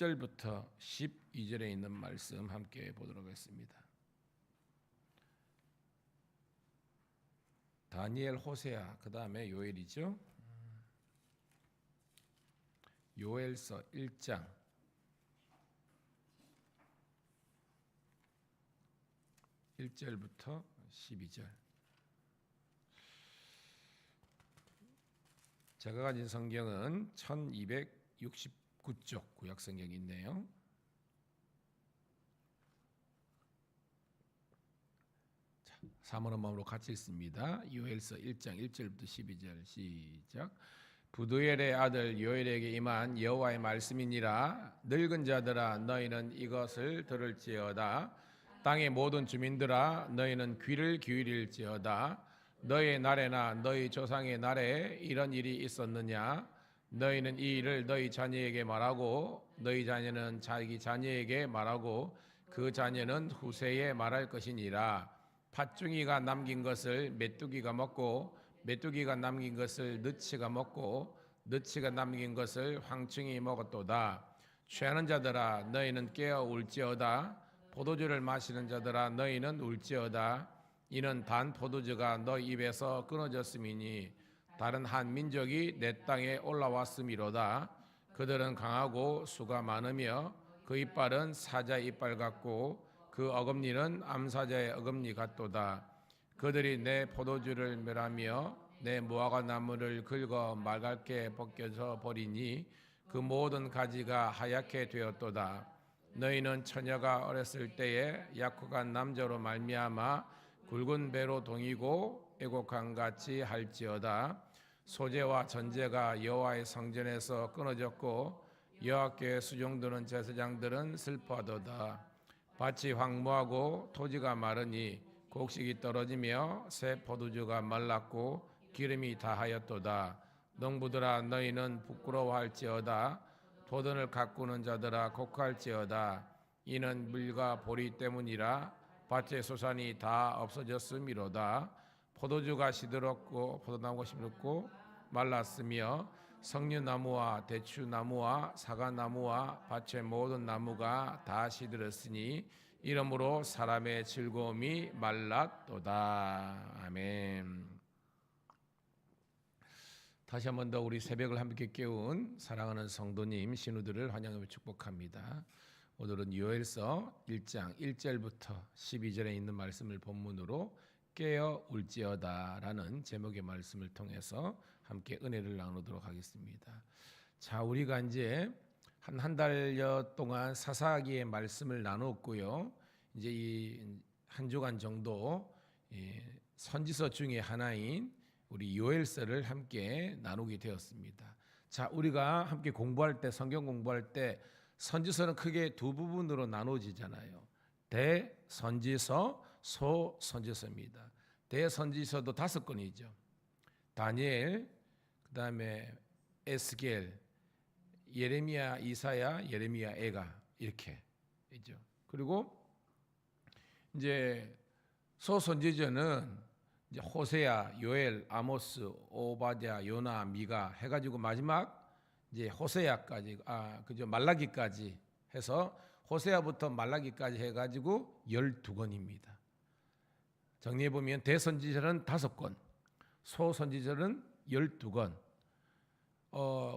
1절부터 12절에 있는 말씀 함께 보도록 하겠습니다. 다니엘, 호세아, 그 다음에 요엘이죠. 요엘서 1장 1절부터 12절. 제가 가진 성경은 1269쪽 구약 성경이 있네요. 자, 사모는 마음으로 같이 읽습니다. 요엘서 1장 1절부터 12절 시작. 부두엘의 아들 요엘에게 임한 여호와의 말씀이니라. 늙은 자들아 너희는 이것을 들을지어다. 땅의 모든 주민들아 너희는 귀를 기울일지어다. 너희의 날에나 너희 조상의 날에 이런 일이 있었느냐? 너희는 이 일을 너희 자녀에게 말하고 너희 자녀는 자기 자녀에게 말하고 그 자녀는 후세에 말할 것이니라. 팥중이가 남긴 것을 메뚜기가 먹고 메뚜기가 남긴 것을 너치가 먹고 너치가 남긴 것을 황충이 먹었도다. 취하는 자들아 너희는 깨어 울지어다. 포도주를 마시는 자들아 너희는 울지어다. 이는 단 포도주가 너희 입에서 끊어졌음이니 다른 한 민족이 내 땅에 올라왔음이로다. 그들은 강하고 수가 많으며 그 이빨은 사자의 이빨 같고 그 어금니는 암사자의 어금니 같도다. 그들이 내 포도주를 멸하며 내 무화과 나무를 긁어 말갛게 벗겨져 버리니 그 모든 가지가 하얗게 되었도다. 너희는 처녀가 어렸을 때에 약혼한 남자로 말미암아 굵은 배로 동이고 애곡한 같이 할지어다. 소재와 전제가 여호와의 성전에서 끊어졌고 여호와께 수종드는 제사장들은 슬퍼하도다. 밭이 황무하고 토지가 마르니 곡식이 떨어지며 새 포도주가 말랐고 기름이 다하였도다. 농부들아 너희는 부끄러워할지어다. 도전을 가꾸는 자들아 곡할지어다. 이는 물과 보리 때문이라. 밭의 소산이 다 없어졌음이로다. 포도주가 시들었고 포도나무가 시들었고 말랐으며 석류나무와 대추나무와 사과나무와 밭의 모든 나무가 다 시들었으니 이러므로 사람의 즐거움이 말랐도다. 아멘. 다시 한 번 더 우리 새벽을 함께 깨운 사랑하는 성도님 신우들을 환영하며 축복합니다. 오늘은 요엘서 1장 1절부터 12절에 있는 말씀을 본문으로 깨어 울지어다라는 제목의 말씀을 통해서 함께 은혜를 나누도록 하겠습니다. 자, 우리가 이제 한 달여 동안 사사기의 말씀을 나눴고요. 이제 이 한 주간 정도 선지서 중에 하나인 우리 요엘서를 함께 나누게 되었습니다. 자, 우리가 함께 공부할 때 성경 공부할 때 선지서는 크게 두 부분으로 나눠지잖아요. 대선지서, 소선지서입니다. 대선지서도 5권이죠. 다니엘, 그다음에 에스겔, 예레미야, 이사야, 예레미야, 에가 이렇게 있죠. 그리고 이제 소선지서는 이제 호세아, 요엘, 아모스, 오바댜, 요나, 미가 해가지고 마지막 이제 호세아까지 그죠 말라기까지 해서 호세아부터 말라기까지 해가지고 12권입니다. 정리해 보면 대선지서는 5권, 소선지서는 12권.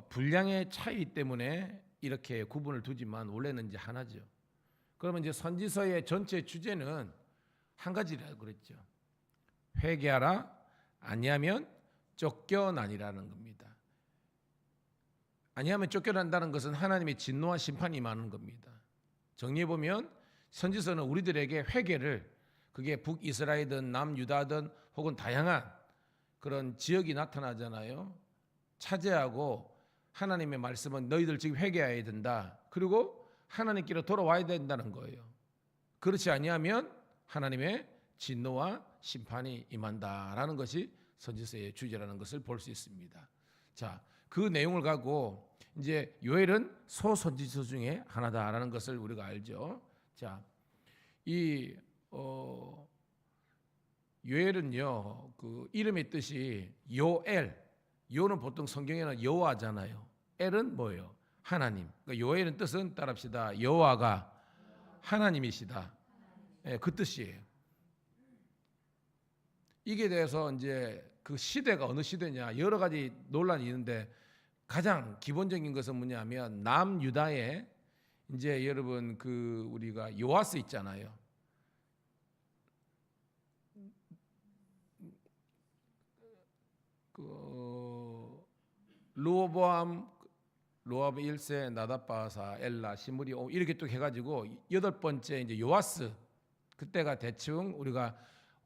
분량의 차이 때문에 이렇게 구분을 두지만 원래는 이제 하나죠. 그러면 이제 선지서의 전체 주제는 한 가지라고 그랬죠. 회개하라, 아니하면 쫓겨나니라는 겁니다. 아니하면 쫓겨난다는 것은 하나님의 진노와 심판이 임하는 겁니다. 정리해 보면 선지서는 우리들에게 회개를, 그게 북이스라엘이든 남유다든 혹은 다양한 그런 지역이 나타나잖아요. 차지하고 하나님의 말씀은 너희들 지금 회개해야 된다. 그리고 하나님께로 돌아와야 된다는 거예요. 그렇지 아니하면 하나님의 진노와 심판이 임한다라는 것이 선지서의 주제라는 것을 볼 수 있습니다. 자, 그 내용을 갖고 이제 요엘은 소선지서 중에 하나다라는 것을 우리가 알죠. 자, 이 요엘은요, 그 이름의 뜻이 요엘. 요는 보통 성경에는 여호와잖아요. 엘은 뭐예요? 하나님. 그러니까 요엘은 뜻은 따라합시다. 여호와가 하나님이시다. 예, 그 뜻이에요. 이게 대해서 이제 그 시대가 어느 시대냐 여러 가지 논란이 있는데 가장 기본적인 것은 뭐냐면 남유다에 이제 여러분 그 우리가 요아스 있잖아요. 그 로보암 1세 나답바사 엘라 시므리 이렇게 또 해가지고 여덟 번째 이제 요아스 그때가 대충 우리가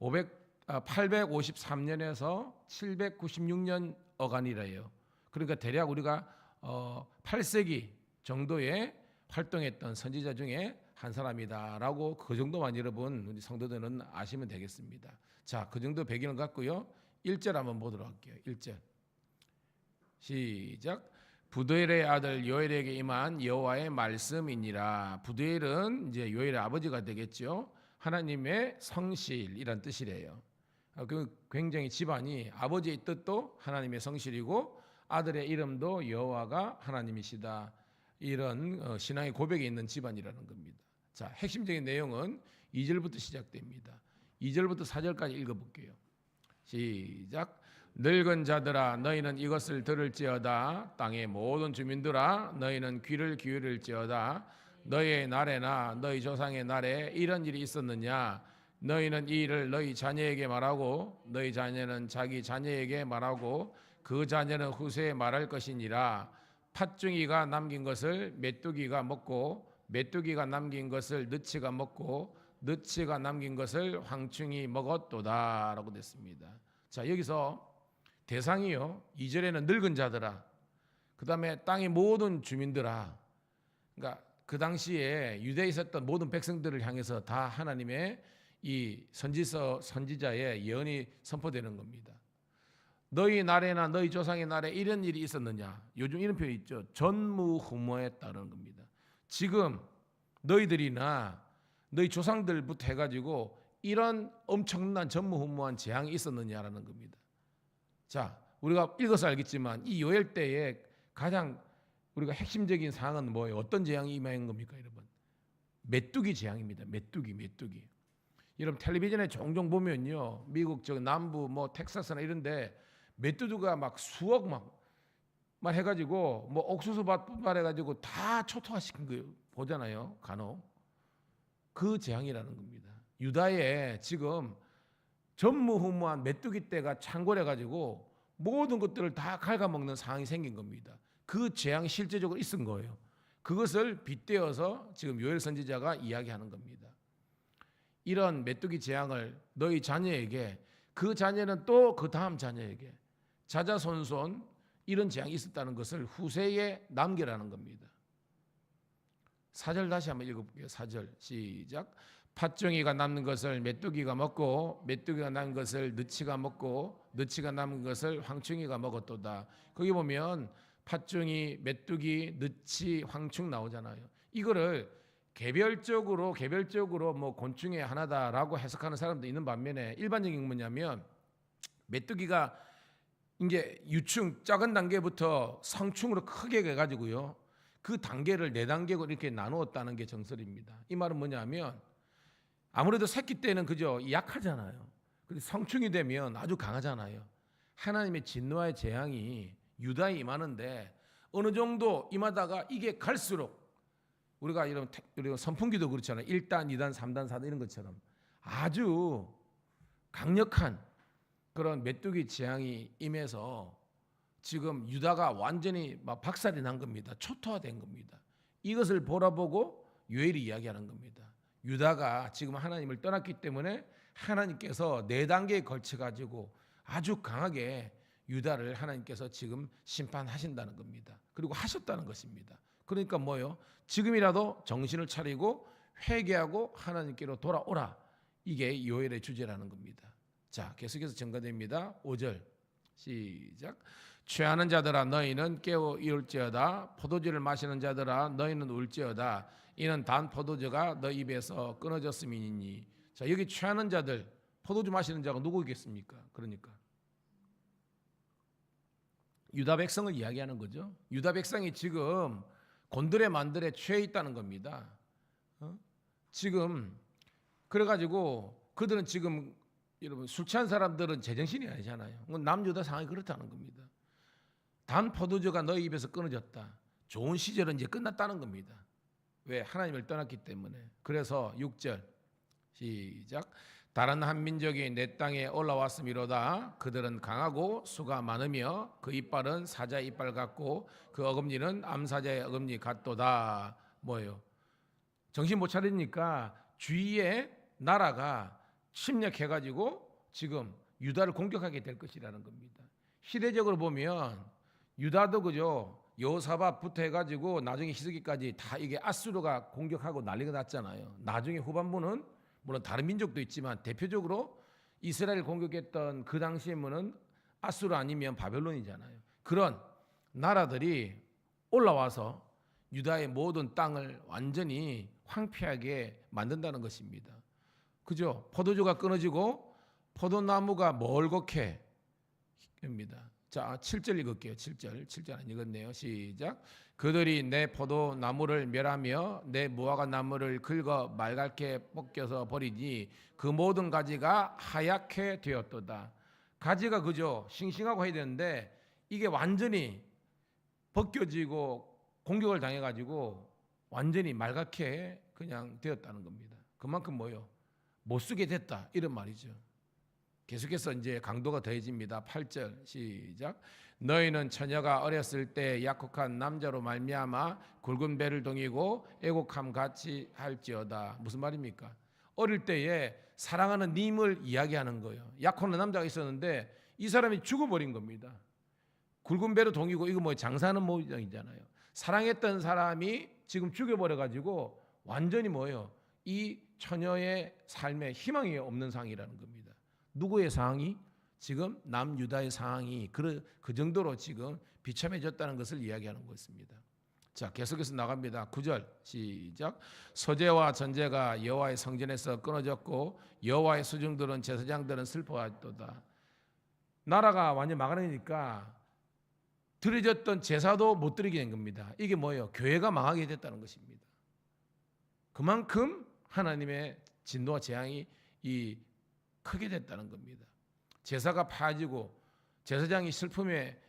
853년에서 796년 어간이래요. 그러니까 대략 우리가 8세기 정도에 활동했던 선지자 중에 한 사람이다라고 그 정도만 여러분 우리 성도들은 아시면 되겠습니다. 자, 그 정도 배경을 갖고요. 1절 한번 보도록 할게요. 1절 시작. 부드엘의 아들 요엘에게 임한 여호와의 말씀이니라. 부드엘은 이제 요엘의 아버지가 되겠죠. 하나님의 성실이란 뜻이래요. 그 굉장히 집안이 아버지의 뜻도 하나님의 성실이고 아들의 이름도 여호와가 하나님이시다. 이런 신앙의 고백이 있는 집안이라는 겁니다. 자, 핵심적인 내용은 2절부터 시작됩니다. 2절부터 4절까지 읽어볼게요. 시작. 늙은 자들아 너희는 이것을 들을지어다. 땅의 모든 주민들아 너희는 귀를 기울일지어다. 너희의 날에나 너희 조상의 날에 이런 일이 있었느냐. 너희는 이 일을 너희 자녀에게 말하고 너희 자녀는 자기 자녀에게 말하고 그 자녀는 후세에 말할 것이니라. 팥중이가 남긴 것을 메뚜기가 먹고 메뚜기가 남긴 것을 느치가 먹고 느치가 남긴 것을 황충이 먹었도다 라고 됐습니다. 자, 여기서 대상이요 2절에는 늙은 자들아, 그 다음에 땅의 모든 주민들아, 그러니까 그 당시에 유대에 있었던 모든 백성들을 향해서 다 하나님의 이 선지자의 예언이 선포되는 겁니다. 너희 날에나 너희 조상의 날에 이런 일이 있었느냐. 요즘 이런 표현이 있죠. 전무후무했다는 겁니다. 지금 너희들이나 너희 조상들부터 해가지고 이런 엄청난 전무후무한 재앙이 있었느냐라는 겁니다. 자, 우리가 읽어서 알겠지만 이 요엘 때에 가장 우리가 핵심적인 사항은 뭐예요? 어떤 재앙이 임한 겁니까, 여러분? 메뚜기 재앙입니다. 메뚜기. 여러분 텔레비전에 종종 보면요, 미국 저 남부 뭐 텍사스나 이런데 메뚜기가 막 수억 막 해가지고 뭐 옥수수밭 해가지고 다 초토화시킨 거 보잖아요, 간혹. 그 재앙이라는 겁니다. 유다에 지금 전무후무한 메뚜기 떼가 창궐해가지고 모든 것들을 다 갉아먹는 상황이 생긴 겁니다. 그 재앙이 실제적으로 있은 거예요. 그것을 빗대어서 지금 요엘 선지자가 이야기하는 겁니다. 이런 메뚜기 재앙을 너희 자녀에게, 그 자녀는 또 그 다음 자녀에게, 자자손손 이런 재앙이 있었다는 것을 후세에 남기라는 겁니다. 4절 다시 한번 읽어볼게요. 4절 시작. 팥종이가 남는 것을 메뚜기가 먹고 메뚜기가 남은 것을 느치가 먹고 느치가 남은 것을 황충이가 먹었도다. 거기 보면 팥종이, 메뚜기, 느치, 황충 나오잖아요. 이거를 개별적으로 뭐 곤충의 하나다라고 해석하는 사람도 있는 반면에 일반적인 뭐냐면 메뚜기가 이제 유충 작은 단계부터 성충으로 크게 해가지고요, 그 단계를 4단계로 이렇게 나누었다는 게 정설입니다. 이 말은 뭐냐면 아무래도 새끼 때는 그죠 약하잖아요. 근데 성충이 되면 아주 강하잖아요. 하나님의 진노의 재앙이 유다에 임하는데 어느 정도 임하다가 이게 갈수록 우리가 이런 선풍기도 그렇잖아요. 1단, 2단, 3단, 4단 이런 것처럼 아주 강력한 그런 메뚜기 재앙이 임해서 지금 유다가 완전히 막 박살이 난 겁니다. 초토화된 겁니다. 이것을 보라보고 요엘이 이야기하는 겁니다. 유다가 지금 하나님을 떠났기 때문에 하나님께서 4단계에 걸쳐가지고 아주 강하게 유다를 하나님께서 지금 심판하신다는 겁니다. 그리고 하셨다는 것입니다. 그러니까 뭐요? 지금이라도 정신을 차리고 회개하고 하나님께로 돌아오라. 이게 요엘의 주제라는 겁니다. 자, 계속해서 증가됩니다. 5절 시작. 취하는 자들아 너희는 깨어 이을지어다. 포도주를 마시는 자들아 너희는 울지어다. 이는 단 포도주가 너 입에서 끊어졌음이니. 자, 여기 취하는 자들, 포도주 마시는 자가 누구겠습니까? 그러니까 유다 백성을 이야기하는 거죠. 유다 백성이 지금 곤드레 만들에 취해 있다는 겁니다. 지금 그래가지고 그들은 지금 여러분 술 취한 사람들은 제정신이 아니잖아요. 남유다 상황이 그렇다는 겁니다. 단 포도주가 너희 입에서 끊어졌다. 좋은 시절은 이제 끝났다는 겁니다. 왜? 하나님을 떠났기 때문에. 그래서 6절 시작. 다른 한 민족이 내 땅에 올라왔음이로다. 그들은 강하고 수가 많으며 그 이빨은 사자의 이빨 같고 그 어금니는 암사자의 어금니 같도다. 뭐예요? 정신 못 차리니까 주위에 나라가 침략해가지고 지금 유다를 공격하게 될 것이라는 겁니다. 시대적으로 보면 유다도 그죠? 여호사밧부터 해가지고 나중에 히스기까지 다 이게 아수르가 공격하고 난리가 났잖아요. 나중에 후반부는 물론 다른 민족도 있지만 대표적으로 이스라엘 공격했던 그 당시의 문은 아수르 아니면 바벨론이잖아요. 그런 나라들이 올라와서 유다의 모든 땅을 완전히 황폐하게 만든다는 것입니다. 그죠? 포도주가 끊어지고 포도나무가 멀겋게 입니다. 자, 7절 읽을게요. 7절 안 읽었네요. 시작. 그들이 내 포도나무를 멸하며 내 무화과 나무를 긁어 말갛게 벗겨서 버리니 그 모든 가지가 하얗게 되었도다. 가지가 그죠? 싱싱하고 해야 되는데 이게 완전히 벗겨지고 공격을 당해가지고 완전히 말갛게 그냥 되었다는 겁니다. 그만큼 뭐요? 못 쓰게 됐다 이런 말이죠. 계속해서 이제 강도가 더해집니다. 8절 시작. 너희는 처녀가 어렸을 때 약속한 남자로 말미암아 굵은 배를 동이고 애곡함 같이 할지어다. 무슨 말입니까? 어릴 때에 사랑하는 님을 이야기하는 거예요. 약혼한 남자가 있었는데 이 사람이 죽어버린 겁니다. 굵은 배로 동이고 이거 뭐 장사하는 모양이잖아요. 사랑했던 사람이 지금 죽여버려가지고 완전히 뭐예요? 이 처녀의 삶에 희망이 없는 상황이라는 겁니다. 누구의 상황이? 지금 남유다의 상황이 그 정도로 지금 비참해졌다는 것을 이야기하는 것입니다. 자, 계속해서 나갑니다. 9절 시작. 서재와 전제가 여호와의 성전에서 끊어졌고 여호와의 수중들은 제사장들은 슬퍼하도다. 나라가 완전 망하니까 드려졌던 제사도 못 드리게 된 겁니다. 이게 뭐예요? 교회가 망하게 됐다는 것입니다. 그만큼 하나님의 진노와 재앙이 크게 됐다는 겁니다. 제사가 파지고 제사장이 슬픔에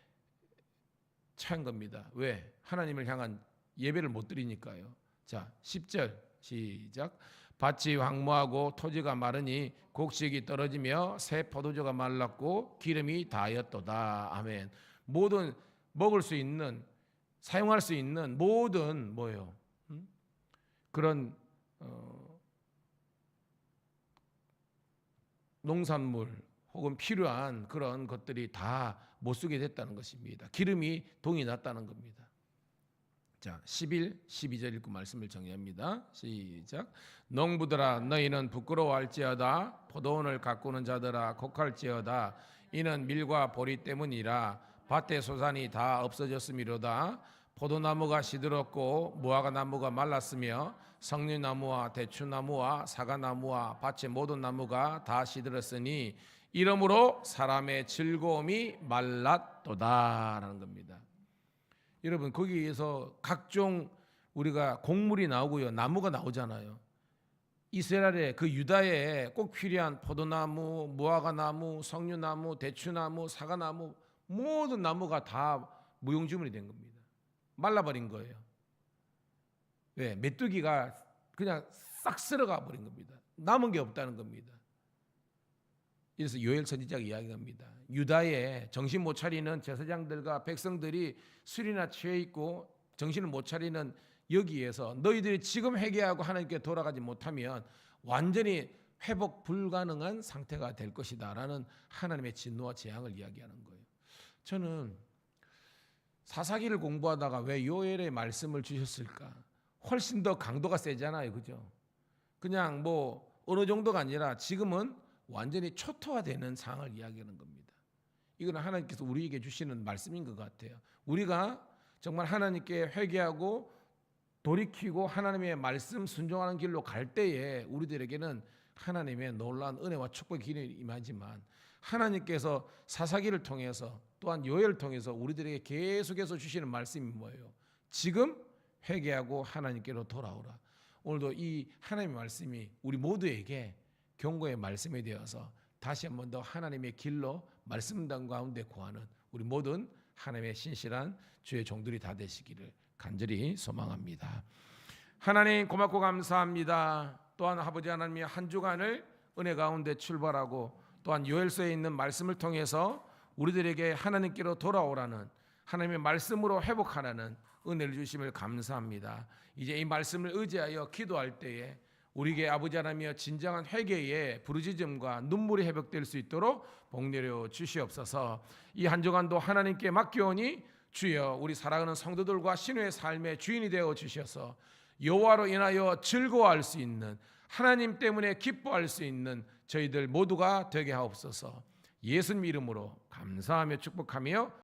처한 겁니다. 왜? 하나님을 향한 예배를 못 드리니까요. 자, 10절 시작. 밭이 황무하고 토지가 마르니 곡식이 떨어지며 새 포도주가 말랐고 기름이 다하였도다. 아멘. 모든 먹을 수 있는 사용할 수 있는 모든 뭐예요? 그런 농산물 혹은 필요한 그런 것들이 다 못 쓰게 됐다는 것입니다. 기름이 동이 났다는 겁니다. 자, 11, 12절 읽고 말씀을 정리합니다. 시작. 농부들아 너희는 부끄러워할지어다. 포도원을 가꾸는 자들아 곡할지어다. 이는 밀과 보리 때문이라. 밭의 소산이 다 없어졌음이로다. 포도나무가 시들었고 무화과 나무가 말랐으며 석류나무와 대추나무와 사과나무와 밭의 모든 나무가 다 시들었으니 이러므로 사람의 즐거움이 말랐도다라는 겁니다. 여러분 거기에서 각종 우리가 곡물이 나오고요, 나무가 나오잖아요. 이스라엘의 그 유다에 꼭 필요한 포도나무, 무화과나무, 석류나무, 대추나무, 사과나무 모든 나무가 다 무용지물이 된 겁니다. 말라버린 거예요. 왜? 메뚜기가 그냥 싹 쓸어가 버린 겁니다. 남은 게 없다는 겁니다. 그래서 요엘 선지자가 이야기합니다. 유다에 정신 못 차리는 제사장들과 백성들이 술이나 취해 있고 정신을 못 차리는 여기에서 너희들이 지금 회개하고 하나님께 돌아가지 못하면 완전히 회복 불가능한 상태가 될 것이다 라는 하나님의 진노와 재앙을 이야기하는 거예요. 저는 사사기를 공부하다가 왜 요엘의 말씀을 주셨을까? 훨씬 더 강도가 세잖아요. 그죠? 그냥 뭐 어느 정도가 아니라 지금은 완전히 초토화되는 상황을 이야기하는 겁니다. 이거는 하나님께서 우리에게 주시는 말씀인 것 같아요. 우리가 정말 하나님께 회개하고 돌이키고 하나님의 말씀 순종하는 길로 갈 때에 우리들에게는 하나님의 놀라운 은혜와 축복의 길이 임하지만 하나님께서 사사기를 통해서 또한 요엘을 통해서 우리들에게 계속해서 주시는 말씀이 뭐예요? 지금 회개하고 하나님께로 돌아오라. 오늘도 이 하나님의 말씀이 우리 모두에게 경고의 말씀이 되어서 다시 한 번 더 하나님의 길로 말씀당 가운데 구하는 우리 모든 하나님의 신실한 주의 종들이 다 되시기를 간절히 소망합니다. 하나님 고맙고 감사합니다. 또한 아버지 하나님의 한 주간을 은혜 가운데 출발하고 또한 요엘서에 있는 말씀을 통해서 우리들에게 하나님께로 돌아오라는 하나님의 말씀으로 회복하라는 은혜를 주심을 감사합니다. 이제 이 말씀을 의지하여 기도할 때에 우리에게 아버지 하나님이여 진정한 회개의 부르짖음과 눈물이 회복될 수 있도록 복내려 주시옵소서. 이 한 주간도 하나님께 맡겨오니 주여 우리 사랑하는 성도들과 신우의 삶의 주인이 되어 주셔서 여호와로 인하여 즐거워할 수 있는, 하나님 때문에 기뻐할 수 있는 저희들 모두가 되게 하옵소서. 예수님 이름으로 감사하며 축복하며